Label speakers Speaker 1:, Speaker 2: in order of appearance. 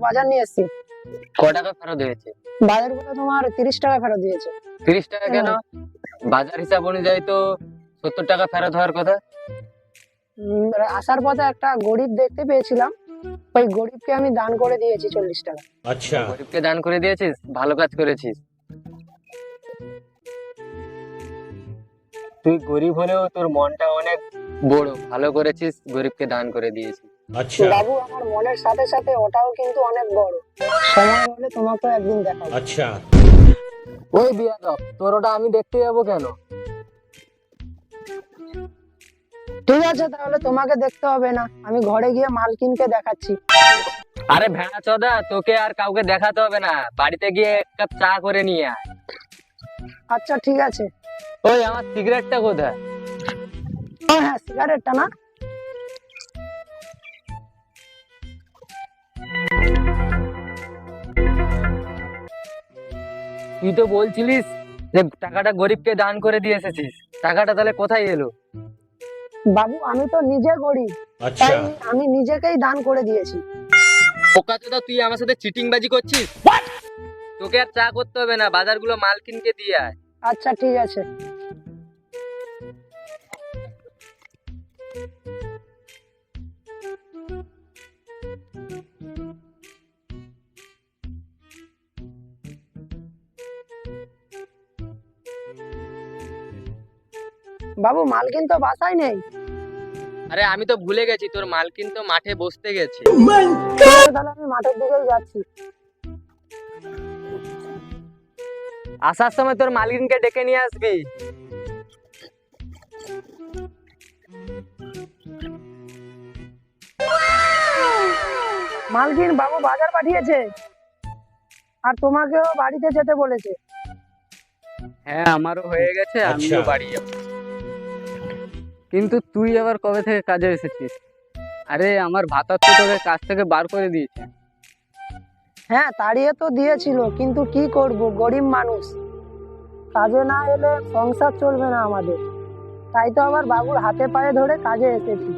Speaker 1: বাজার নিয়ে এসেছি।
Speaker 2: ক টাকা ফেরত হয়েছে?
Speaker 1: বাজার গুলো তোমার 30 টাকা ফেরত দিয়েছে।
Speaker 2: 30 টাকা কেন? বাজার হিসাব অনুযায়ী তো 70 টাকা ফেরত হওয়ার কথা।
Speaker 1: আসার পথে একটা গরিব দেখতে পেয়েছিলাম, ওই গরিবকে আমি দান করে দিয়েছি 40 টাকা।
Speaker 3: अच्छा
Speaker 2: গরিবকে দান করে দিয়েছিস, ভালো কাজ করেছিস। তুই গরিব হলেও তোর মনটা অনেক বড়, ভালো করেছিস, গরিবকে দান করে দিয়েছিস।
Speaker 3: अच्छा
Speaker 1: বাবু, আমার মনের সাথে সাথে ওটাও কিন্তু অনেক বড়। সময় হলে তোমাকে একদিন দেখাবো।
Speaker 3: अच्छा
Speaker 2: ওই বিয়াদব, তোর ওটা আমি দেখতে যাবো কেন?
Speaker 1: ঠিক আছে, তাহলে তোমাকে দেখতে হবে না, আমি ঘরে গিয়ে মালকিনকে দেখাচ্ছি।
Speaker 2: আরে ভেড়া চোদা, তোকে আর কাউকে দেখাতে হবে না, বাড়িতে গিয়ে এক কাপ চা করে নিয়ে আয়।
Speaker 1: আচ্ছা ঠিক আছে।
Speaker 2: ওই আমার সিগারেটটা কোথায়?
Speaker 1: হ্যাঁ, সিগারেটটা না?
Speaker 2: তুই তো বলছিলিস যে টাকাটা গরিবকে দান করে দিয়ে এসেছিস, টাকাটা তাহলে কোথায় এলো?
Speaker 1: বাবু, আমি তো নিজে গরিব,
Speaker 3: अच्छा
Speaker 1: তাই আমি নিজেকেই দান করে দিয়েছি।
Speaker 2: বোকা চোদা, তুই আমার সাথে চিটিং বাজি করছিস। তোকে আর চা করতে হবে না, বাজারগুলো মালকিনকে দিয়ে আয়।
Speaker 1: আচ্ছা ঠিক আছে। বাবু, মালকিন তো বাসায় নেই।
Speaker 2: আরে আমি তো ভুলে গেছি, তোর মালকিন তো মাঠে বসতে গেছে।
Speaker 1: তাহলে আমি মাঠের দিকেই যাচ্ছি।
Speaker 2: আসার সময় তোর মালকিনকে ডেকে নিয়ে আসবি।
Speaker 1: মালকিন বাবু বাজার পাঠিয়েছে, আর তোমাকেও বাড়িতে যেতে বলেছে।
Speaker 2: হ্যাঁ, আমারও হয়ে গেছে, আমিও
Speaker 3: আচ্ছা।
Speaker 2: বাড়ি যাবো। কিন্তু তুই আবার কবে থেকে কাজে এসেছিস? আরে আমার ভাতার তো তোকে কাজ থেকে বার করে দিয়েছে।
Speaker 1: হ্যাঁ, তাড়িয়ে তো দিয়েছিল, কিন্তু কি করব, গরিব মানুষ, কাজে না এলে সংসার চলবে না আমাদের, তাই তো আবার বাবুর হাতে পায়ে ধরে কাজে এসেছি।